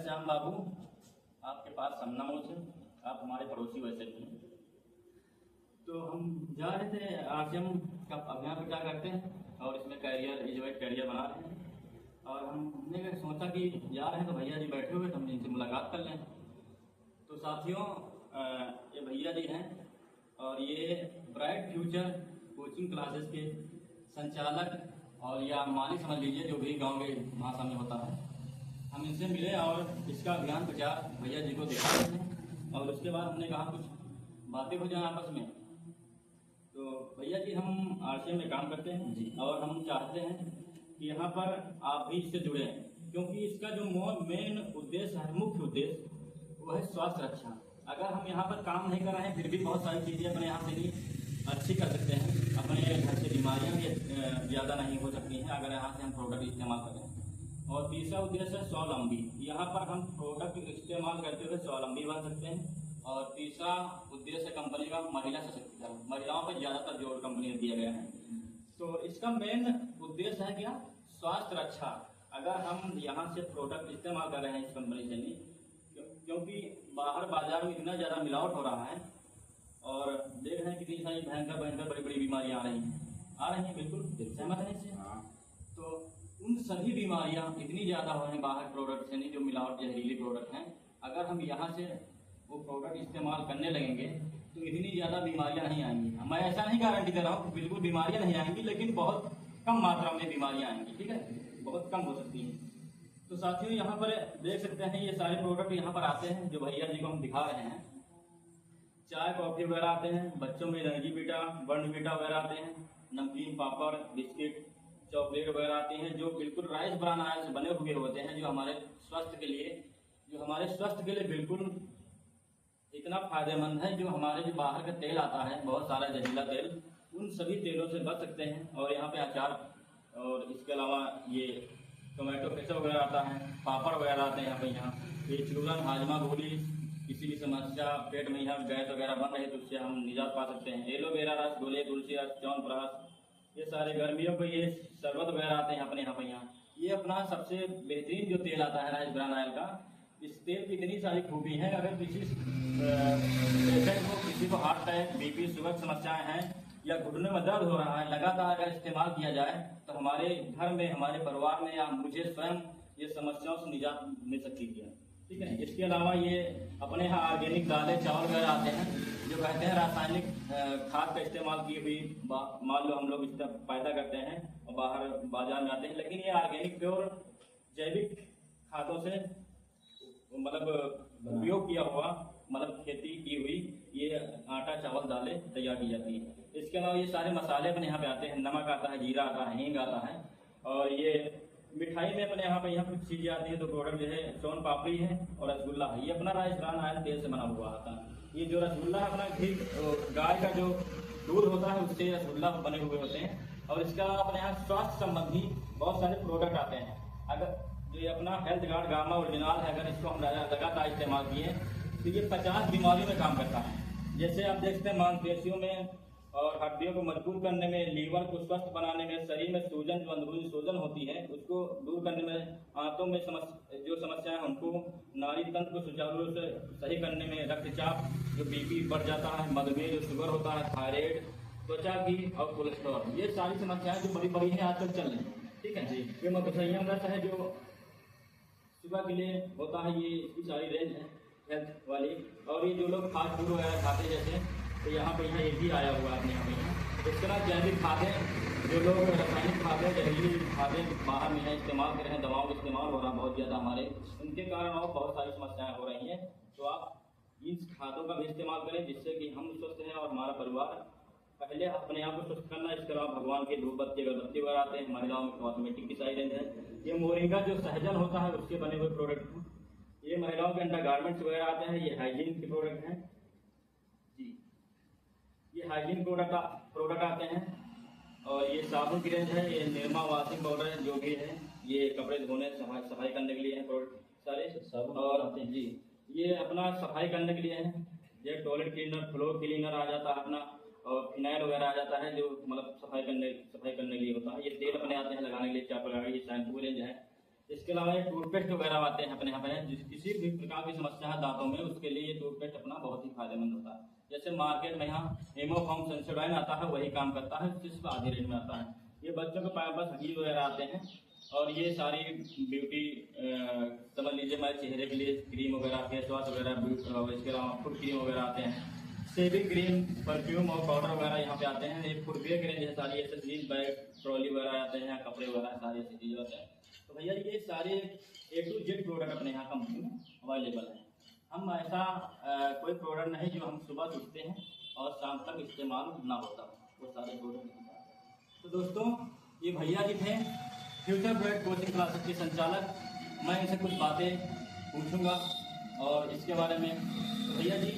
श्याम बाबू, आपके पास समनामों से आप हमारे पड़ोसी वैसे भी हैं। तो हम जा रहे थे आरसीएम का अभियान प्रचार करते हैं और इसमें कैरियर एजुकेट कैरियर बना रहे हैं। और हमने सोचा कि जा रहे हैं तो भैया जी बैठे हुए, तो हम इनसे मुलाकात कर लें। तो साथियों, ये भैया जी हैं और ये ब्राइट फ्यूचर कोचिंग क्लासेस के संचालक और या मालिक समझ लीजिए, जो भी गांव के भाषा में होता है। हम इनसे मिले और इसका अभियान प्रचार भैया जी को दिखा रहे हैं और उसके बाद हमने कहा कुछ बातें हो जाए आपस में। तो भैया जी, हम आरसीएम में काम करते हैं जी, और हम चाहते हैं कि यहाँ पर आप भी इससे जुड़े हैं, क्योंकि इसका जो मेन उद्देश्य है, मुख्य उद्देश्य, वो है स्वास्थ्य रक्षा। अगर हम यहाँ पर काम नहीं कर रहे हैं फिर भी बहुत सारी चीज़ें अपने यहाँ से भी अच्छी कर सकते हैं। अपने घर से बीमारियाँ भी ज़्यादा नहीं हो सकती हैं अगर यहाँ से हम प्रोडक्ट इस्तेमाल करें। और तीसरा उद्देश्य है स्वावलंबी। यहाँ पर हम प्रोडक्ट इस्तेमाल करते हुए स्वावलंबी बन सकते हैं। और तीसरा उद्देश्य कंपनी का महिला सशक्तिकरण, महिलाओं पर ज़्यादातर जोर कंपनी ने दिया गया है। तो इसका मेन उद्देश्य है क्या? स्वास्थ्य रक्षा। अगर हम यहाँ से प्रोडक्ट इस्तेमाल कर रहे हैं इस कंपनी से नहीं, क्योंकि बाहर बाजार में इतना ज़्यादा मिलावट हो रहा है और देख रहे हैं कितनी सारी भयंकर बड़ी बड़ी बीमारियाँ आ रही हैं बिल्कुल सहमत है इससे। तो उन सभी बीमारियाँ इतनी ज़्यादा हो रही हैं बाहर प्रोडक्ट से नहीं, जो मिलावट जहरीली प्रोडक्ट हैं। अगर हम यहाँ से वो प्रोडक्ट इस्तेमाल करने लगेंगे तो इतनी ज़्यादा बीमारियाँ नहीं आएंगी। मैं ऐसा नहीं गारंटी दे रहा हूँ कि बिल्कुल बीमारियाँ नहीं आएंगी, लेकिन बहुत कम मात्रा में बीमारियाँ आएंगी, ठीक है, बहुत कम हो सकती हैं। तो साथियों, यहाँ पर देख सकते हैं ये सारे प्रोडक्ट यहाँ पर आते हैं जो भैया जी को हम दिखा रहे हैं। चाय कॉफ़ी वगैरह आते हैं, बच्चों में एनर्जी बीटा बर्नवीटा वगैरह आते हैं, नमकीन पापड़ बिस्किट चॉकलेट वगैरह आती हैं, जो बिल्कुल राइस ब्रान ऑयल से बने हुए होते हैं, जो हमारे स्वास्थ्य के लिए बिल्कुल इतना फायदेमंद है। जो हमारे जो बाहर का तेल आता है, बहुत सारा जहरीला तेल, उन सभी तेलों से बच सकते हैं। और यहाँ पे अचार और इसके अलावा ये टोमेटो केचप वगैरह आता है, पापड़ वगैरह आते हैं यहाँ पे। ये चूरन हाजमा गोली, किसी भी समस्या पेट में यहाँ गैस वगैरह बन रही है तो उससे हम निजात पा सकते हैं। एलोवेरा रस, गोले, तुलसी रस, च्यवनप्राश, ये सारे गर्मियों को ये शरबत वगैरह आते हैं अपने यहाँ। ये अपना सबसे बेहतरीन जो तेल आता है राइस ब्रान ऑयल का, इस तेल की इतनी सारी खूबी है। अगर किसी पेशेंट को, किसी को हार्ट अटैक, बीपी, शुगर समस्याएं हैं या घुटने में दर्द हो रहा है, लगातार अगर इस्तेमाल किया जाए तो हमारे घर में, हमारे परिवार में या मुझे स्वयं ये समस्याओं से निजात मिल सकती है, ठीक है। इसके अलावा ये अपने यहाँ ऑर्गेनिक दालें चावल वगैरह आते हैं, जो कहते हैं रासायनिक खाद का इस्तेमाल की हुई, मान लो हम लोग इसका पैदा करते हैं और बाहर बाजार में आते हैं, लेकिन ये ऑर्गेनिक प्योर जैविक खादों से मतलब उपयोग किया हुआ, मतलब खेती की हुई ये आटा चावल दालें तैयार की जाती है। इसके अलावा ये सारे मसाले अपने यहाँ पे आते हैं, नमक आता है, जीरा आता है, हींग आता है। और ये मिठाई में अपने यहाँ पे कुछ चीजें आती है। तो प्रोडक्ट जो है सोन पापड़ी है और रसगुल्ला है, ये अपना राइस ब्रान ऑयल तेल से बना हुआ आता है। ये जो रसगुल्ला है अपना घी, गाय का जो दूध होता है उससे रसगुल्ला बने हुए होते हैं। और इसका अपने यहाँ स्वास्थ्य संबंधी बहुत सारे प्रोडक्ट आते हैं। अगर जो ये अपना हेल्थ गार्ड गामा ओरिजिनल है, अगर इसको हम लगातार इस्तेमाल किए तो ये 50 बीमारियों में काम करता है। जैसे आप देखते हैं मांसपेशियों में और हड्डियों को मजबूत करने में, लीवर को स्वस्थ बनाने में, शरीर में सूजन, जो अंदरूनी सूजन होती है उसको दूर करने में, आंतों में जो समस्याएं हैं उनको, नाड़ी तंत्र को सुचारू रूप से सही करने में, रक्तचाप, जो बीपी बढ़ जाता है, मधुमेह, जो शुगर होता है, थायराइड, त्वचा की और कोलेस्ट्रॉल, ये सारी समस्याएं जो बड़ी बड़ी हैं आजकल चल रही है, ठीक है जी। ये मधुसंयम रस है जो सुबह के लिए होता है, ये इसकी सारी रेंज है हेल्थ वाली। और ये जो लोग फास्ट फूड वगैरह खाते जैसे, तो यहाँ पे ये भी आया हुआ है अपने यहाँ पे। इसके अलावा जैविक खादें, जो लोग रासायनिक खादें, जहरीली खादें बाहर में इस्तेमाल कर रहे हैं, दवाओं का इस्तेमाल हो रहा है बहुत ज़्यादा हमारे, उनके कारण और बहुत सारी समस्याएं हो रही हैं। तो आप इन खादों का भी इस्तेमाल करें जिससे कि हम स्वस्थ हैं और हमारा परिवार। पहले अपने आप को स्वस्थ करना, इसके अलावा भगवान के धूप बत्ती अगरबत्ती वगैरह आते हैं, हमारे गाँव में कॉस्मेटिक की सारी रेंज है। ये मोरिंगा जो सहजन होता है उसके बने हुए प्रोडक्ट हैं। ये महिलाओं के अंडर गारमेंट्स वगैरह आते हैं, ये हाइजीन के प्रोडक्ट हैं जी। ये हाइजीन प्रोडक्ट आते हैं। और ये साबुन की रेंज है, ये निर्मा वॉशिंग पाउडर है, जो भी है ये कपड़े धोने सफाई करने के लिए है प्रोडक्ट सारे साबुन और आते हैं जी। ये अपना सफाई करने के लिए है, ये टॉयलेट क्लीनर, फ्लोर क्लीनर आ जाता है अपना, और फिनाइल वगैरह आ जाता है जो मतलब सफाई करने के लिए होता है। ये तेल अपने आते हैं लगाने के लिए, चापगाड़ी, ये शैम्पू रेंज है। इसके अलावा ये टूथपेस्ट वगैरह आते हैं अपने यहाँ पे, किसी भी प्रकार की समस्या है दांतों में उसके लिए ये टूथपेस्ट अपना बहुत ही फायदेमंद होता है। जैसे मार्केट में यहाँ हेमोफॉर्म सेंसोडाइन आता है, वही काम करता है, सिर्फ आधी रेंज में आता है। ये बच्चों के पास हकील वगैरह आते हैं, और ये सारी ब्यूटी समझ लीजिए हमारे चेहरे के लिए क्रीम वगैरह, फेस वॉश वगैरह, इसके अलावा फुट क्रीम वगैरह आते हैं, शेविंग क्रीम, परफ्यूम और पाउडर वगैरह यहाँ पे आते हैं। ये फुटवेयर के लिए सारी एक्सेसरीज, बैग, ट्रॉली वगैरह आते हैं, कपड़े वगैरह सारी ऐसी चीज़ें आते हैं। तो भैया ये सारे A to Z प्रोडक्ट अपने यहाँ कंपनी में अवेलेबल है। हम ऐसा कोई प्रोडक्ट नहीं जो हम सुबह उठते हैं और शाम तक इस्तेमाल ना होता, वो सारे प्रोडक्ट नहीं आते। तो दोस्तों ये भैया जी थे फ्यूचर ब्राइट कोचिंग क्लासेस के संचालक। मैं इनसे कुछ बातें पूछूंगा और इसके बारे में। तो भैया जी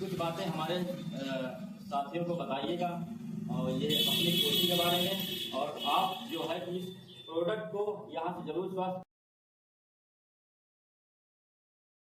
कुछ बातें हमारे साथियों को बताइएगा और ये अपनी कोचिंग के बारे में, और आप जो है इस प्रोडक्ट को यहाँ से जरूर स्वास्थ्य